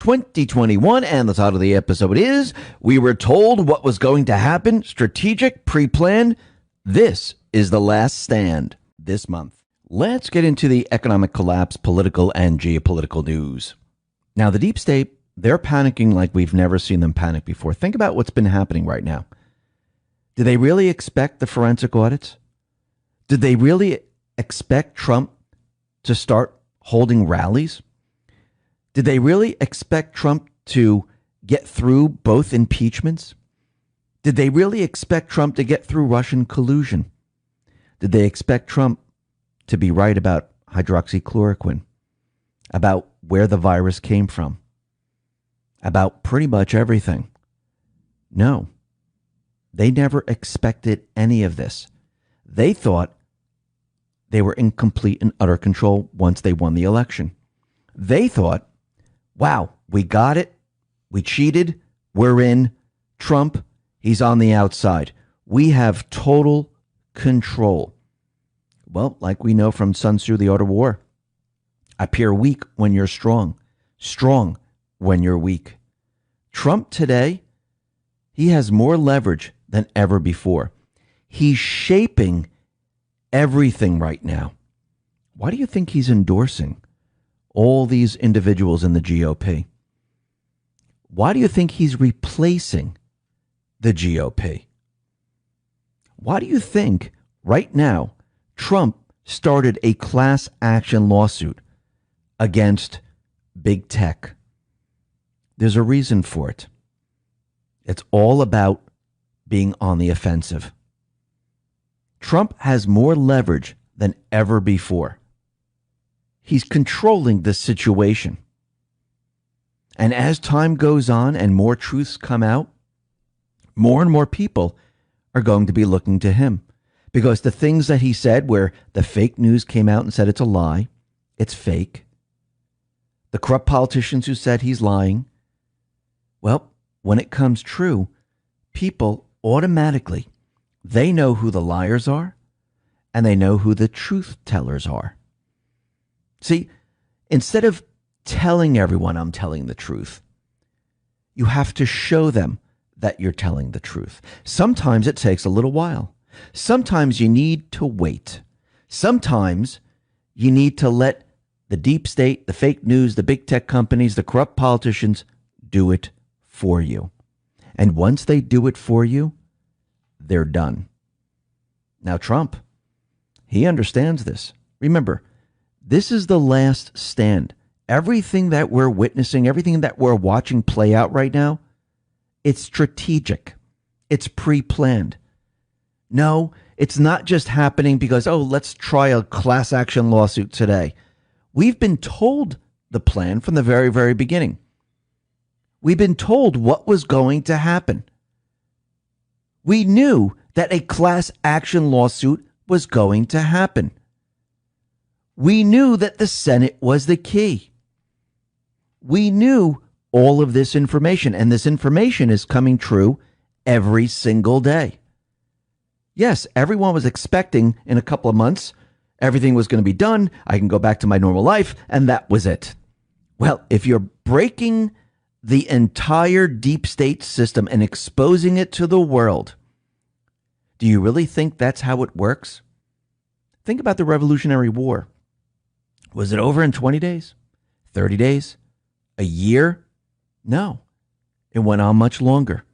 2021, and the title of the episode is We Were Told What Was Going to Happen, Strategic, Pre-Planned. This is The Last Stand this month. Let's get into the economic collapse, political and geopolitical news. Now, the deep state, they're panicking like we've never seen them panic before. Think about what's been happening right now. Do they really expect the forensic audits? Did they really expect Trump to start holding rallies? Did they really expect Trump to get through both impeachments? Did they really expect Trump to get through Russian collusion? Did they expect Trump to be right about hydroxychloroquine, about where the virus came from, about pretty much everything? No, they never expected any of this. They thought they were in complete and utter control once they won the election. They thought, wow, we got it. We cheated. We're in. Trump, he's on the outside. We have total control. Well, like we know from Sun Tzu, the Art of War, appear weak when you're strong, strong when you're weak. Trump today, he has more leverage than ever before. He's shaping everything right now. Why do you think he's endorsing all these individuals in the GOP? Why do you think he's replacing the GOP? Why do you think right now Trump started a class action lawsuit against big tech? There's a reason for it. It's all about being on the offensive. Trump has more leverage than ever before. He's controlling the situation. And as time goes on and more truths come out, more and more people are going to be looking to him. Because the things that he said, where the fake news came out and said it's a lie, it's fake. The corrupt politicians who said he's lying, well, when it comes true, people automatically, they know who the liars are and they know who the truth tellers are. See, instead of telling everyone I'm telling the truth, you have to show them that you're telling the truth. Sometimes it takes a little while. Sometimes you need to wait. Sometimes you need to let the deep state, the fake news, the big tech companies, the corrupt politicians do it for you. And once they do it for you, they're done. Now, Trump, he understands this. Remember, this is the last stand. Everything that we're witnessing, everything that we're watching play out right now, it's strategic. It's pre-planned. No, it's not just happening because, oh, let's try a class action lawsuit today. We've been told the plan from the very, very beginning. We've been told what was going to happen. We knew that a class action lawsuit was going to happen. We knew that the Senate was the key. We knew all of this information, and this information is coming true every single day. Yes, everyone was expecting in a couple of months, everything was going to be done. I can go back to my normal life, and that was it. Well, if you're breaking the entire deep state system and exposing it to the world, do you really think that's how it works? Think about the Revolutionary War. Was it over in 20 days? 30 days? A year? No. It went on much longer.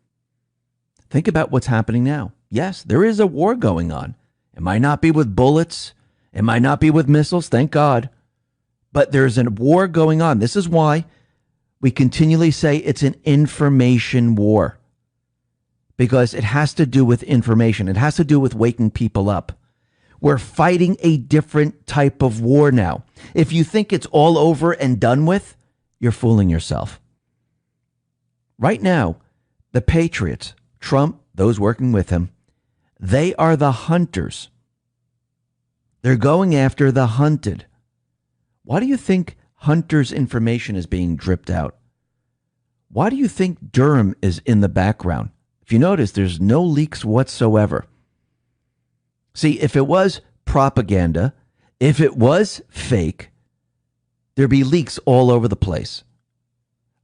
Think about what's happening now. Yes, there is a war going on. It might not be with bullets. It might not be with missiles, thank God. But there's a war going on. This is why we continually say it's an information war. Because it has to do with information. It has to do with waking people up. We're fighting a different type of war now. If you think it's all over and done with, you're fooling yourself. Right now, the patriots, Trump, those working with him, they are the hunters. They're going after the hunted. Why do you think hunters' information is being dripped out? Why do you think Durham is in the background? If you notice, there's no leaks whatsoever. See, if it was propaganda, if it was fake, there'd be leaks all over the place.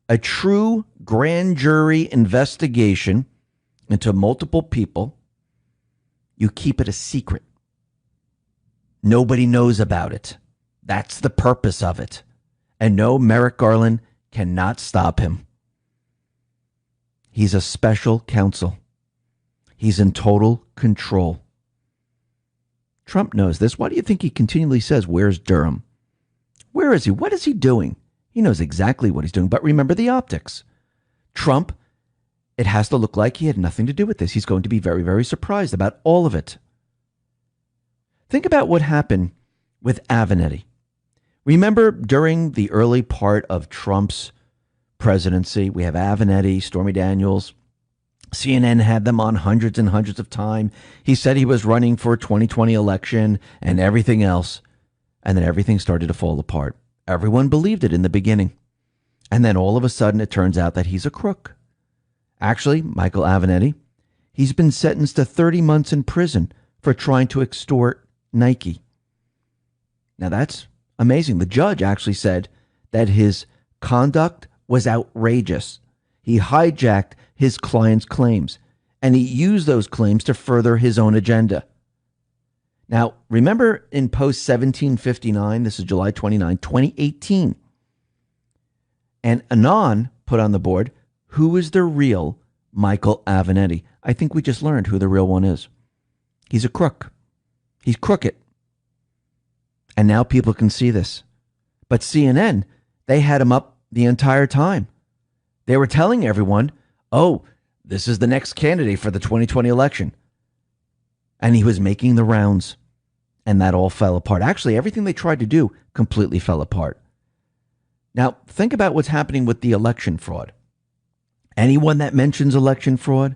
a true grand jury investigation into multiple people, you keep it a secret. Nobody knows about it. That's the purpose of it. And no, Merrick Garland cannot stop him. He's a special counsel. He's in total control. Trump knows this. Why do you think he continually says, "Where's Durham?" Where is he? What is he doing? He knows exactly what he's doing. But remember the optics. Trump, it has to look like he had nothing to do with this. He's going to be very, very surprised about all of it. Think about what happened with Avenatti. Remember during the early part of Trump's presidency, we have Avenatti, Stormy Daniels. CNN had them on hundreds and hundreds of times. He said he was running for a 2020 election and everything else. And then everything started to fall apart. Everyone believed it in the beginning. And then all of a sudden, it turns out that he's a crook. Actually, Michael Avenatti, he's been sentenced to 30 months in prison for trying to extort Nike. Now, that's amazing. The judge actually said that his conduct was outrageous. He hijacked his client's claims, and he used those claims to further his own agenda. Now, remember in post 1759, this is July 29, 2018, and Anon put on the board, who is the real Michael Avenatti? I think we just learned who the real one is. He's a crook. He's crooked. And now people can see this. But CNN, they had him up the entire time. They were telling everyone, oh, this is the next candidate for the 2020 election. And he was making the rounds. And that all fell apart. Actually, everything they tried to do completely fell apart. Now, think about what's happening with the election fraud. Anyone that mentions election fraud,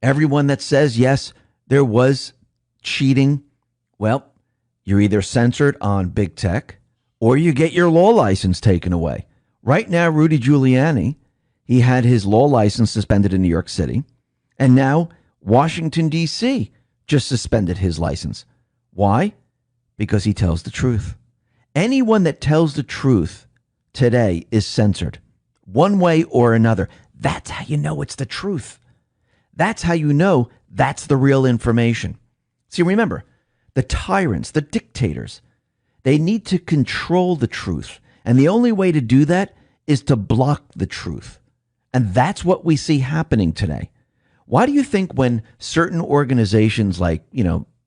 everyone that says, yes, there was cheating, well, you're either censored on big tech or you get your law license taken away. Right now, Rudy Giuliani, he had his law license suspended in New York City. And now Washington, D.C. just suspended his license. Why? Because he tells the truth. Anyone that tells the truth today is censored one way or another. That's how you know it's the truth. That's how you know that's the real information. See, remember, the tyrants, the dictators, they need to control the truth. And the only way to do that is to block the truth. And that's what we see happening today. Why do you think when certain organizations like,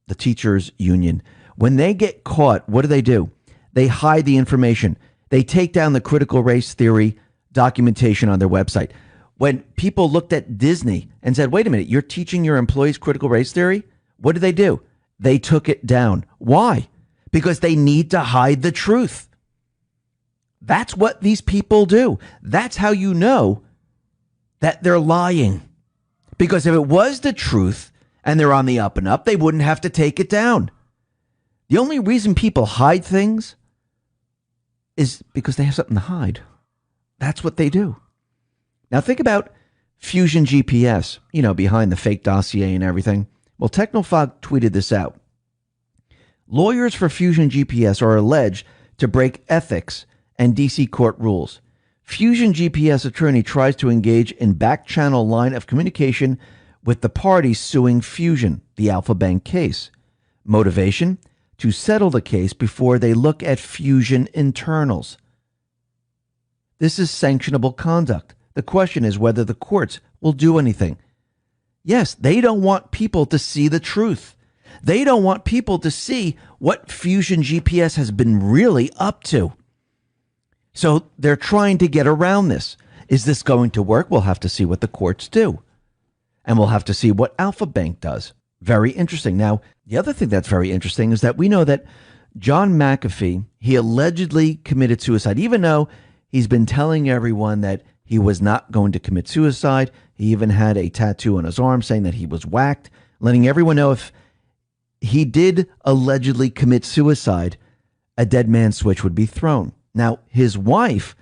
the teachers union, when they get caught, what do? They hide the information. They take down the critical race theory documentation on their website. When people looked at Disney and said, wait a minute, you're teaching your employees critical race theory? What do? They took it down. Why? Because they need to hide the truth. That's what these people do. That's how you know that they're lying. Because if it was the truth, and they're on the up and up, they wouldn't have to take it down. The only reason people hide things is because they have something to hide. That's what they do. Now think about Fusion GPS, behind the fake dossier and everything. Well, Technofog tweeted this out. Lawyers for Fusion GPS are alleged to break ethics and DC court rules. Fusion GPS attorney tries to engage in back-channel line of communication with the parties suing Fusion, the Alpha Bank case. Motivation? To settle the case before they look at Fusion internals. This is sanctionable conduct. The question is whether the courts will do anything. Yes, they don't want people to see the truth. They don't want people to see what Fusion GPS has been really up to. So they're trying to get around this. Is this going to work? We'll have to see what the courts do. And we'll have to see what Alpha Bank does. Very interesting. Now, the other thing that's very interesting is that we know that John McAfee, he allegedly committed suicide, even though he's been telling everyone that he was not going to commit suicide. He even had a tattoo on his arm saying that he was whacked, letting everyone know if he did allegedly commit suicide, a dead man switch would be thrown. Now, his wife,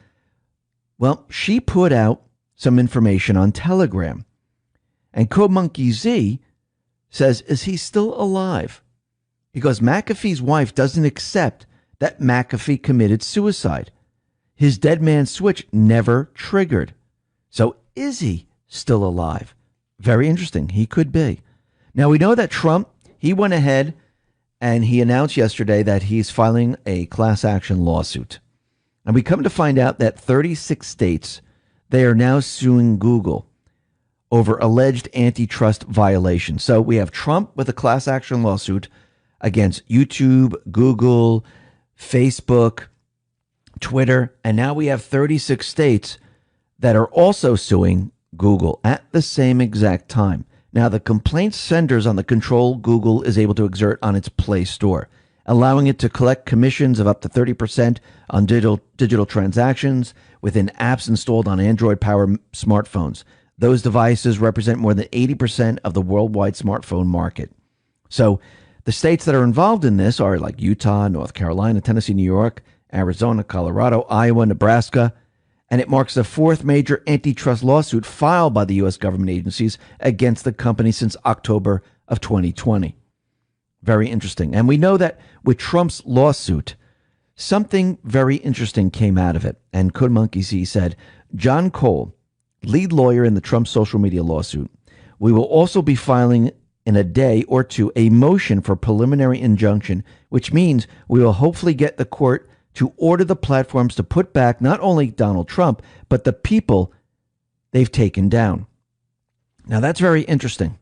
well, she put out some information on Telegram. And CodeMonkey Z says, is he still alive? Because McAfee's wife doesn't accept that McAfee committed suicide. His dead man switch never triggered. So is he still alive? Very interesting. He could be. Now we know that Trump, he went ahead and he announced yesterday that he's filing a class action lawsuit. And we come to find out that 36 states, they are now suing Google over alleged antitrust violations. So we have Trump with a class action lawsuit against YouTube, Google, Facebook, Twitter, and now we have 36 states that are also suing Google at the same exact time. Now, the complaint centers on the control Google is able to exert on its Play Store, allowing it to collect commissions of up to 30% on digital transactions within apps installed on Android-powered smartphones. Those devices represent more than 80% of the worldwide smartphone market. So the states that are involved in this are like Utah, North Carolina, Tennessee, New York, Arizona, Colorado, Iowa, Nebraska, and it marks the fourth major antitrust lawsuit filed by the U.S. government agencies against the company since October of 2020. Very interesting. And we know that with Trump's lawsuit, something very interesting came out of it. And CodeMonkey said, John Cole, lead lawyer in the Trump social media lawsuit, we will also be filing in a day or two a motion for preliminary injunction, which means we will hopefully get the court to order the platforms to put back not only Donald Trump, but the people they've taken down. Now, that's very interesting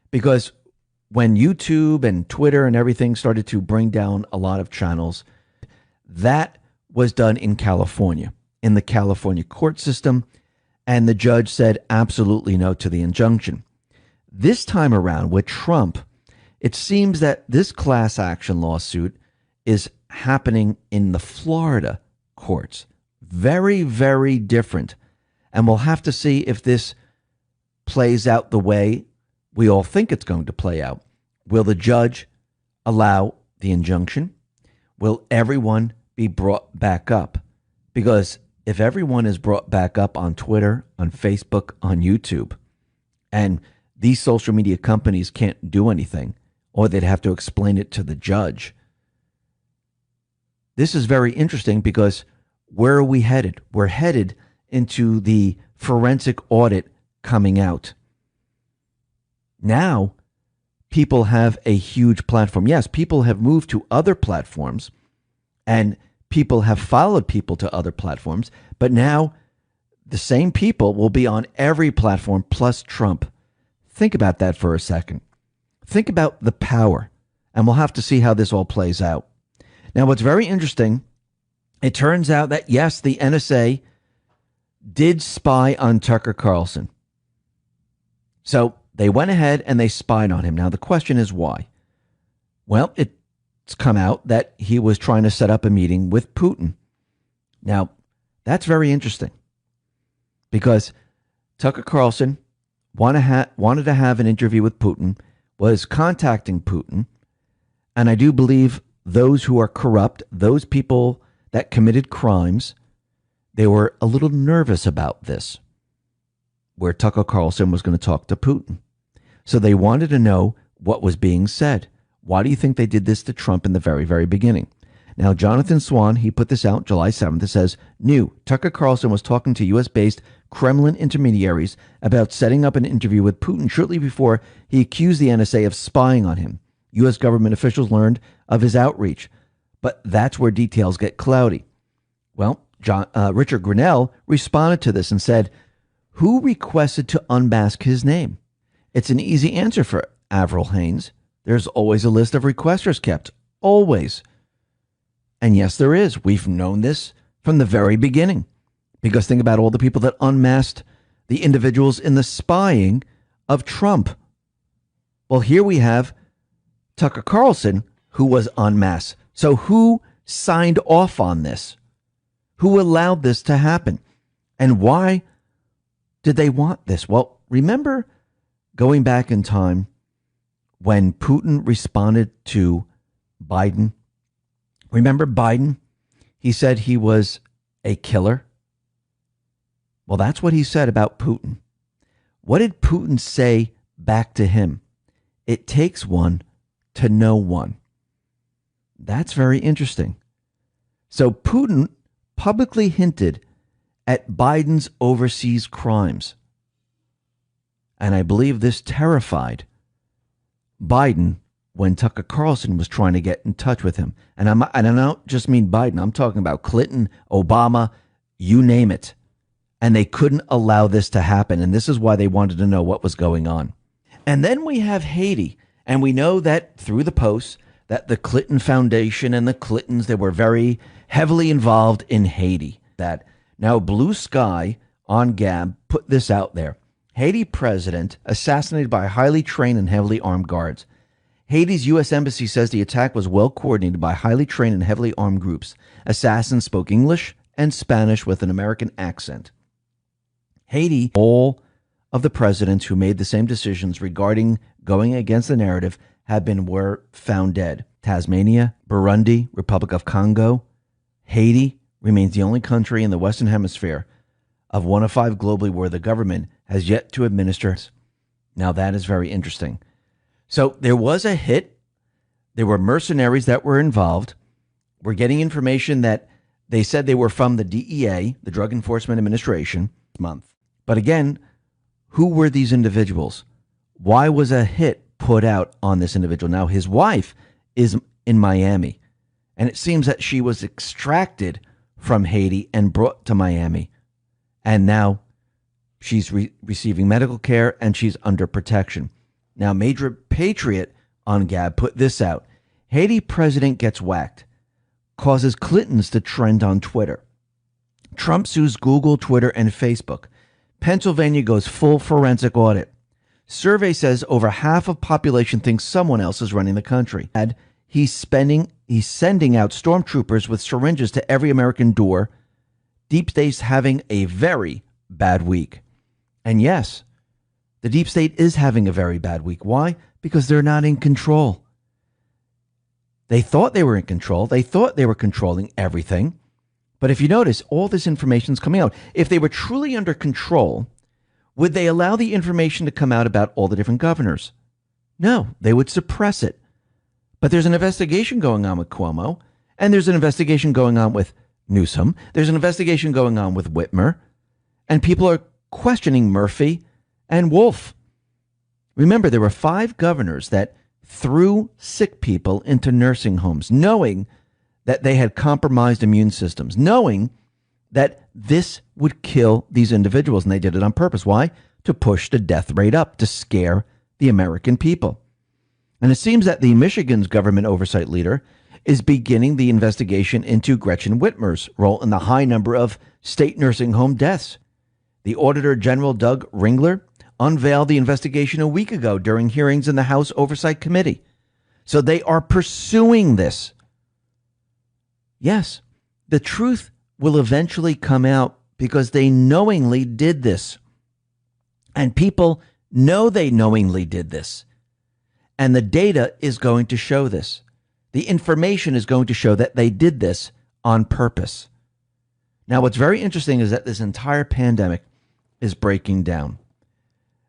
because when YouTube and Twitter and everything started to bring down a lot of channels, that was done in California, in the California court system, and the judge said absolutely no to the injunction. This time around with Trump, it seems that this class action lawsuit is happening in the Florida courts. Very, very different. And we'll have to see if this plays out the way we all think it's going to play out. Will the judge allow the injunction? Will everyone be brought back up? Because if everyone is brought back up on Twitter, on Facebook, on YouTube, and these social media companies can't do anything, or they'd have to explain it to the judge. This is very interesting because where are we headed? We're headed into the forensic audit coming out. Now, people have a huge platform. Yes, people have moved to other platforms and people have followed people to other platforms, but now the same people will be on every platform plus Trump. Think about that for a second. Think about the power, and we'll have to see how this all plays out. Now, what's very interesting, it turns out that, yes, the NSA did spy on Tucker Carlson. So they went ahead and they spied on him. Now, the question is why? Well, it's come out that he was trying to set up a meeting with Putin. Now, that's very interesting because Tucker Carlson wanted to have an interview with Putin, was contacting Putin, and I do believe those who are corrupt, those people that committed crimes, they were a little nervous about this, where Tucker Carlson was going to talk to Putin. So they wanted to know what was being said. Why do you think they did this to Trump in the very, very beginning? Now, Jonathan Swan, he put this out July 7th. It says, new, Tucker Carlson was talking to U.S.-based Kremlin intermediaries about setting up an interview with Putin shortly before he accused the NSA of spying on him. U.S. government officials learned of his outreach, but that's where details get cloudy. Well, Richard Grenell responded to this and said, who requested to unmask his name? It's an easy answer for Avril Haines. There's always a list of requesters kept. Always. And yes, there is. We've known this from the very beginning. Because think about all the people that unmasked the individuals in the spying of Trump. Well, here we have Tucker Carlson, who was unmasked. So who signed off on this? Who allowed this to happen? And why did they want this? Well, remember going back in time when Putin responded to Biden? Remember Biden? He said he was a killer. Well, that's what he said about Putin. What did Putin say back to him? It takes one to know one. That's very interesting. So Putin publicly hinted at Biden's overseas crimes. And I believe this terrified Biden when Tucker Carlson was trying to get in touch with him. And I don't just mean Biden. I'm talking about Clinton, Obama, you name it. And they couldn't allow this to happen. And this is why they wanted to know what was going on. And then we have Haiti. And we know that through the posts that the Clinton Foundation and the Clintons, they were very heavily involved in Haiti. That now Blue Sky on Gab put this out there. Haiti president assassinated by highly trained and heavily armed guards. Haiti's U.S. embassy says the attack was well coordinated by highly trained and heavily armed groups. Assassins spoke English and Spanish with an American accent. Haiti, all of the presidents who made the same decisions regarding going against the narrative were found dead. Tasmania, Burundi, Republic of Congo, Haiti remains the only country in the Western Hemisphere of one of five globally where the government has yet to administer. Now that is very interesting. So there was a hit. There were mercenaries that were involved. We're getting information that they said they were from the DEA, the Drug Enforcement Administration, month. But again, who were these individuals? Why was a hit put out on this individual? Now, his wife is in Miami, and it seems that she was extracted from Haiti and brought to Miami. And now she's receiving medical care and she's under protection. Now, Major Patriot on Gab put this out. Haiti president gets whacked, causes Clintons to trend on Twitter. Trump sues Google, Twitter, and Facebook. Pennsylvania goes full forensic audit. Survey says over half of population thinks someone else is running the country. And he's sending out stormtroopers with syringes to every American door. Deep State's having a very bad week. And yes, the Deep State is having a very bad week. Why? Because they're not in control. They thought they were in control. They thought they were controlling everything. But if you notice, all this information is coming out. If they were truly under control, would they allow the information to come out about all the different governors? No, they would suppress it. But there's an investigation going on with Cuomo, and there's an investigation going on with Newsom. There's an investigation going on with Whitmer, and people are questioning Murphy and Wolf. Remember, there were 5 governors that threw sick people into nursing homes, knowing that they had compromised immune systems, knowing that this would kill these individuals. And they did it on purpose. Why? To push the death rate up, to scare the American people. And it seems that the Michigan's government oversight leader is beginning the investigation into Gretchen Whitmer's role in the high number of state nursing home deaths. The Auditor General, Doug Ringler, unveiled the investigation a week ago during hearings in the House Oversight Committee. So they are pursuing this. Yes, the truth will eventually come out because they knowingly did this. And people know they knowingly did this. And the data is going to show this. The information is going to show that they did this on purpose. Now, what's very interesting is that this entire pandemic is breaking down.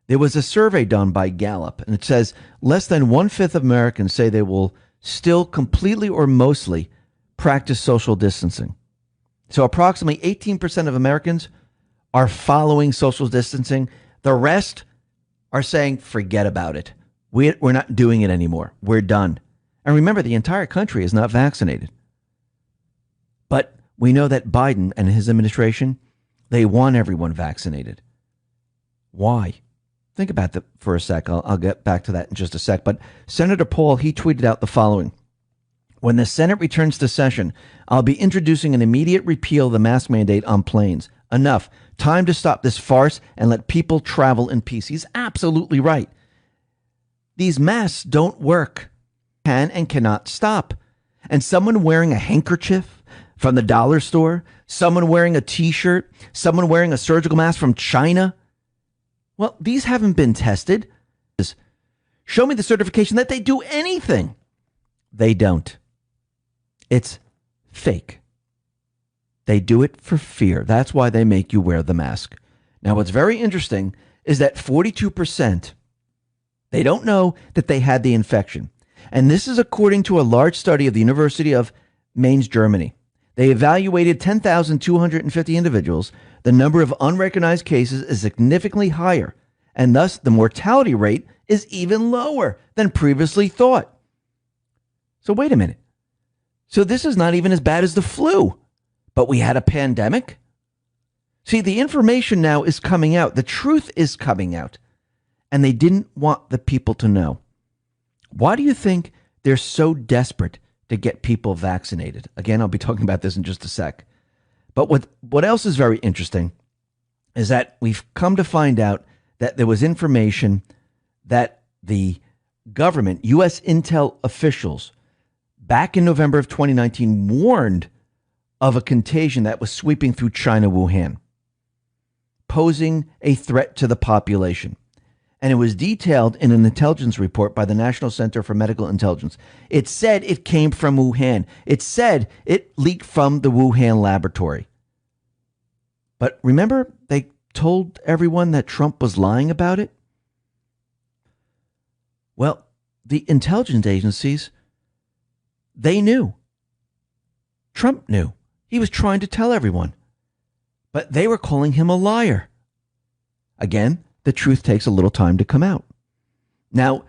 There was a survey done by Gallup, and it says less than 1/5 of Americans say they will still completely or mostly practice social distancing. So approximately 18% of Americans are following social distancing. The rest are saying, forget about it. We're not doing it anymore. We're done. And remember, the entire country is not vaccinated. But we know that Biden and his administration, they want everyone vaccinated. Why? Think about that for a sec. I'll get back to that in just a sec. But Senator Paul, he tweeted out the following. When the Senate returns to session, I'll be introducing an immediate repeal of the mask mandate on planes. Enough. Time to stop this farce and let people travel in peace. He's absolutely right. These masks don't work. Can and cannot stop. And someone wearing a handkerchief from the dollar store, someone wearing a T-shirt, someone wearing a surgical mask from China, well, these haven't been tested. Show me the certification that they do anything. They don't. It's fake. They do it for fear. That's why they make you wear the mask. Now, what's very interesting is that 42%, they don't know that they had the infection. And this is according to a large study of the University of Mainz, Germany. They evaluated 10,250 individuals. The number of unrecognized cases is significantly higher, and thus the mortality rate is even lower than previously thought. So wait a minute. So this is not even as bad as the flu, but we had a pandemic? See, the information now is coming out. The truth is coming out, and they didn't want the people to know. Why do you think they're so desperate to get people vaccinated? Again, I'll be talking about this in just a sec. But what else is very interesting is that we've come to find out that there was information that the government, U.S. intel officials, back in November of 2019 warned of a contagion that was sweeping through China, Wuhan, posing a threat to the population. And it was detailed in an intelligence report by the National Center for Medical Intelligence. It said it came from Wuhan. It said it leaked from the Wuhan laboratory. But remember, they told everyone that Trump was lying about it? Well, the intelligence agencies, they knew. Trump knew. He was trying to tell everyone. But they were calling him a liar. Again, the truth takes a little time to come out. Now,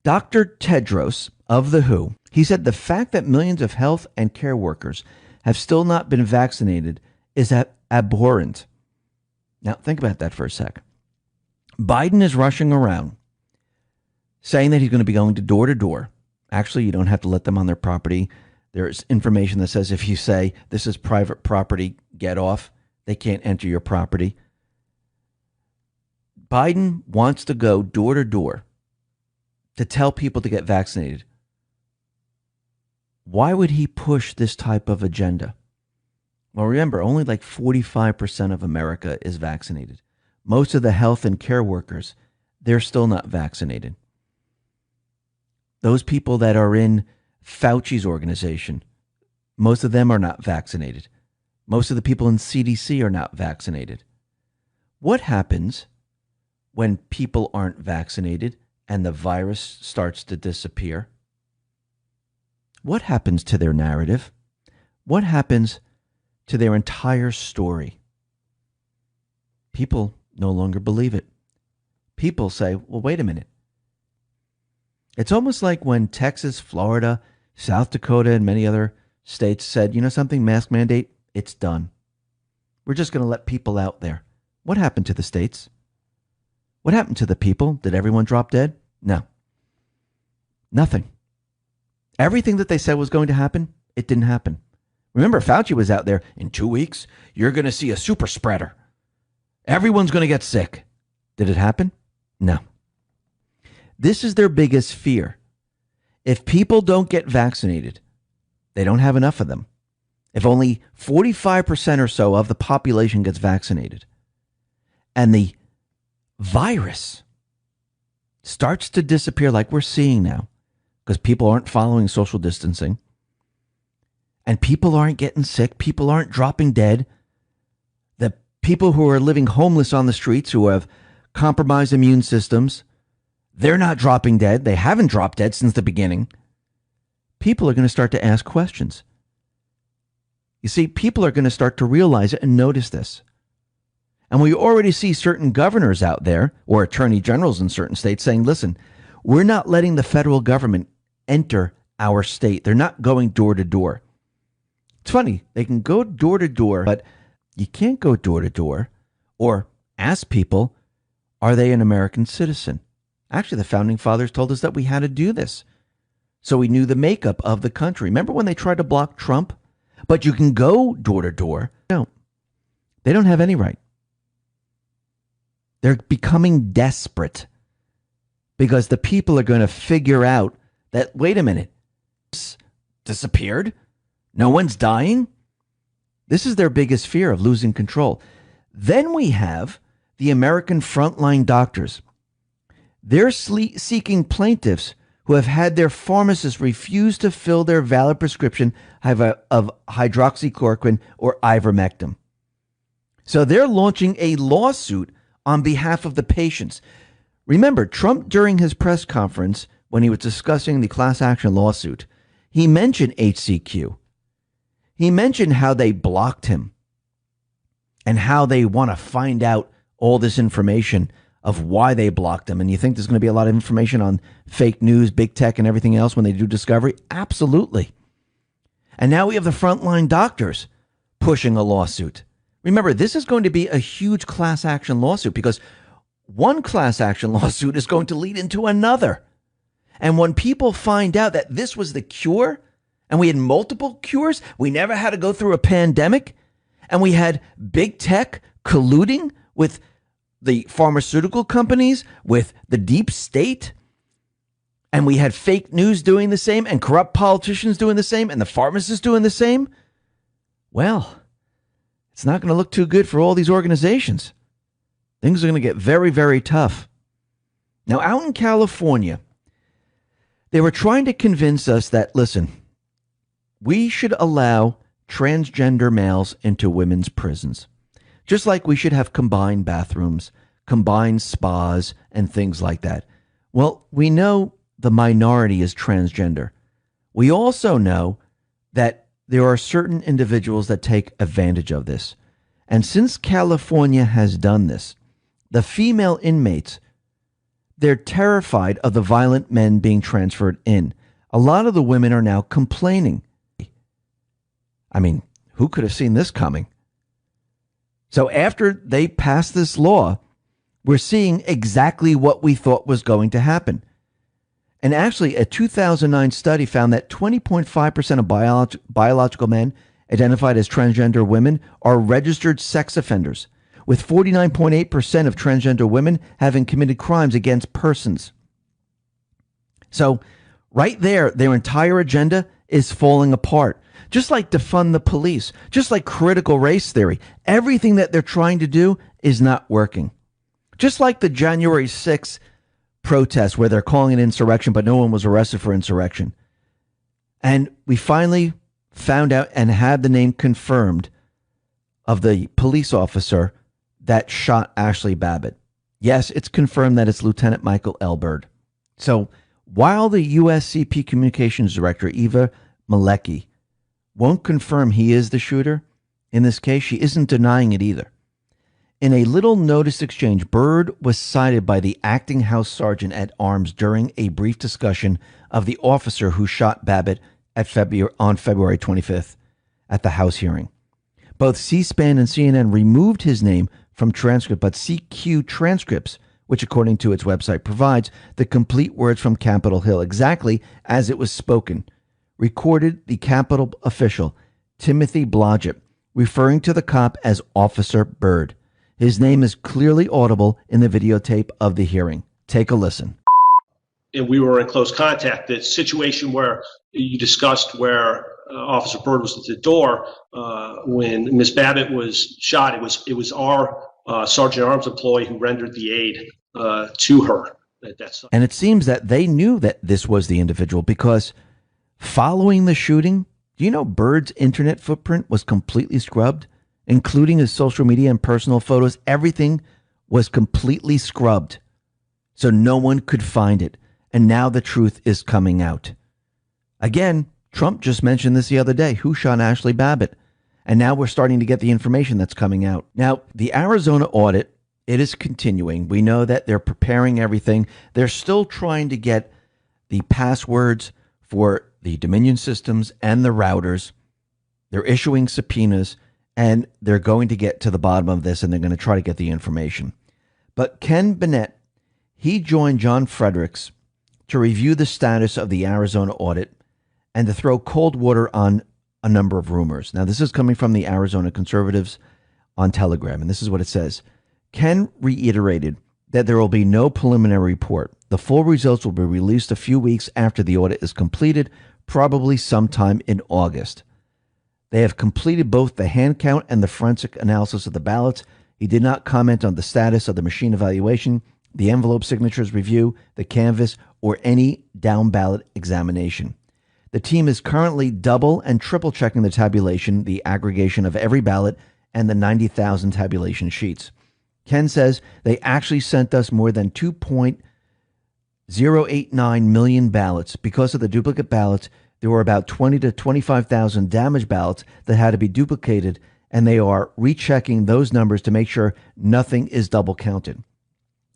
Dr. Tedros of the WHO, he said the fact that millions of health and care workers have still not been vaccinated is abhorrent. Now, think about that for a sec. Biden is rushing around saying that he's going to be going to door. Actually, you don't have to let them on their property. There's information that says if you say this is private property, get off. They can't enter your property. Biden wants to go door to door to tell people to get vaccinated. Why would he push this type of agenda? Well, remember, only like 45% of America is vaccinated. Most of the health and care workers, they're still not vaccinated. Those people that are in Fauci's organization, most of them are not vaccinated. Most of the people in CDC are not vaccinated. What happens when people aren't vaccinated and the virus starts to disappear? What happens to their narrative? What happens to their entire story? People no longer believe it. People say, well, wait a minute. It's almost like when Texas, Florida, South Dakota, and many other states said, you know something, mask mandate, it's done. We're just going to let people out there. What happened to the states? What happened to the people? Did everyone drop dead? No. Nothing. Everything that they said was going to happen, it didn't happen. Remember, Fauci was out there, in 2 weeks, you're going to see a super spreader. Everyone's going to get sick. Did it happen? No. This is their biggest fear. If people don't get vaccinated, they don't have enough of them. If only 45% or so of the population gets vaccinated, and the virus starts to disappear like we're seeing now, because people aren't following social distancing, and people aren't getting sick, people aren't dropping dead, the people who are living homeless on the streets who have compromised immune systems, they're not dropping dead. They haven't dropped dead since the beginning. People are going to start to ask questions. You see, people are going to start to realize it and notice this. And we already see certain governors out there or attorney generals in certain states saying, listen, we're not letting the federal government enter our state. They're not going door to door. It's funny. They can go door to door, but you can't go door to door or ask people, are they an American citizen? Actually, the founding fathers told us that we had to do this. So we knew the makeup of the country. Remember when they tried to block Trump? But you can go door to door. No, they don't have any right. They're becoming desperate because the people are going to figure out that, wait a minute, this disappeared? No one's dying? This is their biggest fear of losing control. Then we have the American frontline doctors. They're seeking plaintiffs who have had their pharmacists refuse to fill their valid prescription of hydroxychloroquine or ivermectin. So they're launching a lawsuit on behalf of the patients. Remember, Trump, during his press conference, when he was discussing the class action lawsuit, he mentioned HCQ. He mentioned how they blocked him and how they want to find out all this information of why they blocked him. And you think there's going to be a lot of information on fake news, big tech, and everything else when they do discovery? Absolutely. And now we have the frontline doctors pushing a lawsuit. Remember, this is going to be a huge class action lawsuit because one class action lawsuit is going to lead into another. And when people find out that this was the cure and we had multiple cures, we never had to go through a pandemic, and we had big tech colluding with the pharmaceutical companies, with the deep state, and we had fake news doing the same, and corrupt politicians doing the same, and the pharmacists doing the same, well, it's not going to look too good for all these organizations. Things are going to get very, very tough. Now, out in California, they were trying to convince us that, listen, we should allow transgender males into women's prisons, just like we should have combined bathrooms, combined spas, and things like that. Well, we know the minority is transgender. We also know that there are certain individuals that take advantage of this. And since California has done this, the female inmates, they're terrified of the violent men being transferred in. A lot of the women are now complaining. I mean, who could have seen this coming? So after they passed this law, we're seeing exactly what we thought was going to happen. And actually, a 2009 study found that 20.5% of biological men identified as transgender women are registered sex offenders, with 49.8% of transgender women having committed crimes against persons. So right there, their entire agenda is falling apart. Just like defund the police, just like critical race theory, everything that they're trying to do is not working. Just like the January 6th protests where they're calling it insurrection, but no one was arrested for insurrection. And we finally found out and had the name confirmed of the police officer that shot Ashley Babbitt. Yes, it's confirmed that it's Lieutenant Michael Elberd. So while the USCP Communications Director, Eva Malecki, won't confirm he is the shooter in this case, she isn't denying it either. In a little notice exchange, Byrd was cited by the acting House Sergeant at Arms during a brief discussion of the officer who shot Babbitt on February 25th at the House hearing. Both C-SPAN and CNN removed his name from transcript, but CQ Transcripts, which according to its website provides the complete words from Capitol Hill exactly as it was spoken, recorded the Capitol official, Timothy Blodgett, referring to the cop as Officer Byrd. His name is clearly audible in the videotape of the hearing. Take a listen. And we were in close contact. The situation where you discussed where Officer Byrd was at the door when Ms. Babbitt was shot, it was our Sergeant at Arms employee who rendered the aid to her. And it seems that they knew that this was the individual because following the shooting, do you know Byrd's internet footprint was completely scrubbed, including his social media and personal photos? Everything was completely scrubbed, so no one could find it. And now the truth is coming out. Again, Trump just mentioned this the other day. Who shot Ashley Babbitt? And now we're starting to get the information that's coming out. Now, the Arizona audit, it is continuing. We know that they're preparing everything. They're still trying to get the passwords for the Dominion systems and the routers. They're issuing subpoenas, and they're going to get to the bottom of this, and they're going to try to get the information. But Ken Bennett, he joined John Fredericks to review the status of the Arizona audit and to throw cold water on a number of rumors. Now, this is coming from the Arizona conservatives on Telegram, and this is what it says. Ken reiterated that there will be no preliminary report. The full results will be released a few weeks after the audit is completed, probably sometime in August. They have completed both the hand count and the forensic analysis of the ballots. He did not comment on the status of the machine evaluation, the envelope signatures review, the canvass, or any down ballot examination. The team is currently double and triple checking the tabulation, the aggregation of every ballot, and the 90,000 tabulation sheets. Ken says they actually sent us more than 2.089 million ballots. Because of the duplicate ballots, There were about 20 to 25,000 damaged ballots that had to be duplicated, and they are rechecking those numbers to make sure nothing is double counted.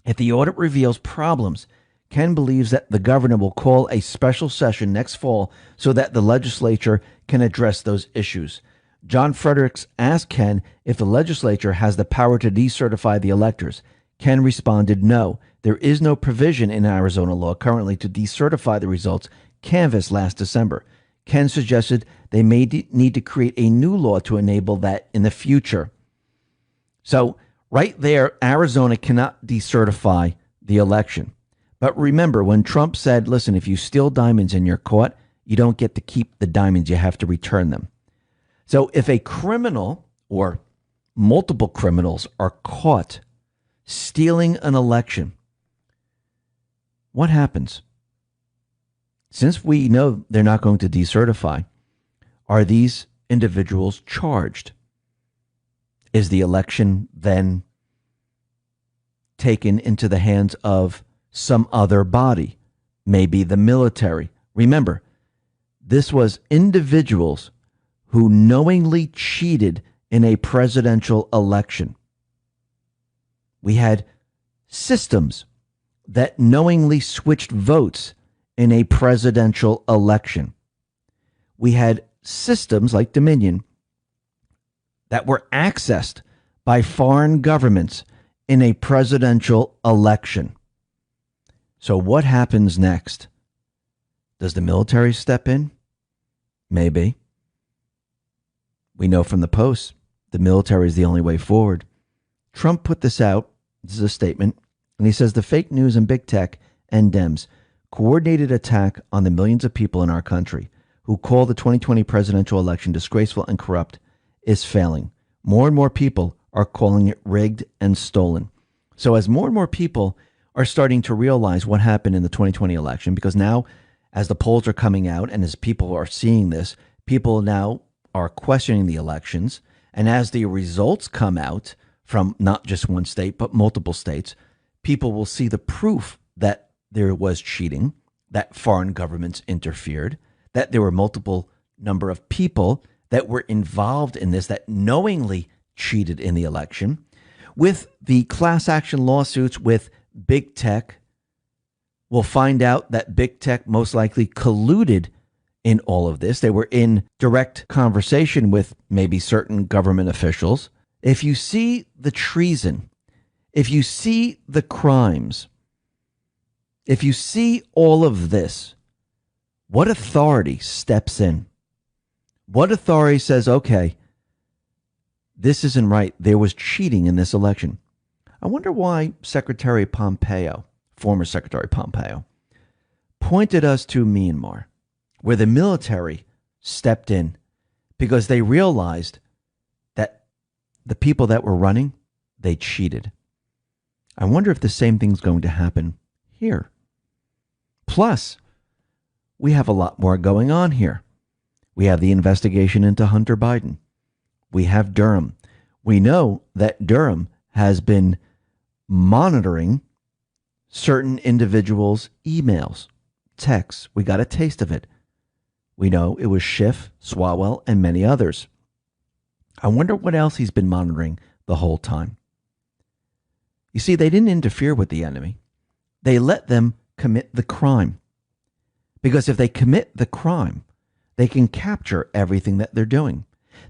If the audit reveals problems, Ken believes that the governor will call a special session next fall so that the legislature can address those issues. John Fredericks asked Ken if the legislature has the power to decertify the electors. Ken responded, no, there is no provision in Arizona law currently to decertify the results canvassed last December. Ken suggested they may need to create a new law to enable that in the future. So right there, Arizona cannot decertify the election. But remember, when Trump said, listen, if you steal diamonds and you're caught, you don't get to keep the diamonds, you have to return them. So if a criminal or multiple criminals are caught stealing an election, what happens? Since we know they're not going to decertify, are these individuals charged? Is the election then taken into the hands of some other body, maybe the military? Remember, this was individuals who knowingly cheated in a presidential election. We had systems that knowingly switched votes in a presidential election. We had systems like Dominion that were accessed by foreign governments in a presidential election. So what happens next? Does the military step in? Maybe. We know from the Post, the military is the only way forward. Trump put this out. This is a statement. And he says the fake news and big tech and Dems coordinated attack on the millions of people in our country who call the 2020 presidential election disgraceful and corrupt is failing. More and more people are calling it rigged and stolen. So as more and more people are starting to realize what happened in the 2020 election, because now as the polls are coming out and as people are seeing this, people now are questioning the elections. And as the results come out from not just one state, but multiple states, people will see the proof that there was cheating, that foreign governments interfered, that there were multiple number of people that were involved in this, that knowingly cheated in the election. With the class action lawsuits with big tech, we'll find out that big tech most likely colluded in all of this. They were in direct conversation with maybe certain government officials. If you see the treason, if you see the crimes, if you see all of this, what authority steps in? What authority says, okay, this isn't right. There was cheating in this election. I wonder why Secretary Pompeo, former Secretary Pompeo, pointed us to Myanmar, where the military stepped in because they realized that the people that were running, they cheated. I wonder if the same thing's going to happen here. Plus, we have a lot more going on here. We have the investigation into Hunter Biden. We have Durham. We know that Durham has been monitoring certain individuals' emails, texts. We got a taste of it. We know it was Schiff, Swalwell, and many others. I wonder what else he's been monitoring the whole time. You see, they didn't interfere with the enemy. They let them commit the crime. Because if they commit the crime, they can capture everything that they're doing.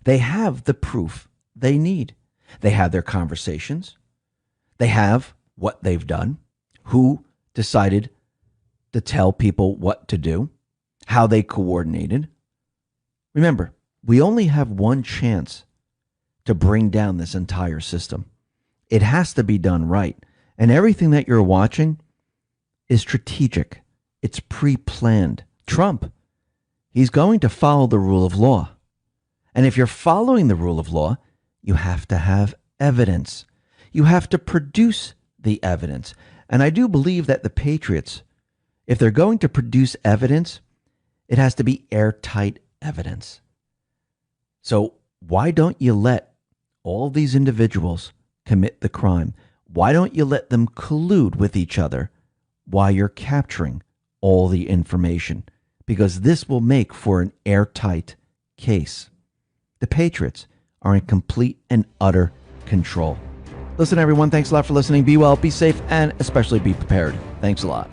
They have the proof they need. They have their conversations. They have what they've done, who decided to tell people what to do, how they coordinated. Remember, we only have one chance to bring down this entire system. It has to be done right. And everything that you're watching is strategic. It's pre-planned. Trump, he's going to follow the rule of law. And if you're following the rule of law, you have to have evidence. You have to produce the evidence. And I do believe that the Patriots, if they're going to produce evidence, it has to be airtight evidence. So why don't you let all these individuals commit the crime? Why don't you let them collude with each other while you're capturing all the information? because this will make for an airtight case. The Patriots are in complete and utter control. Listen, everyone, thanks a lot for listening. Be well, be safe, and especially be prepared. Thanks a lot.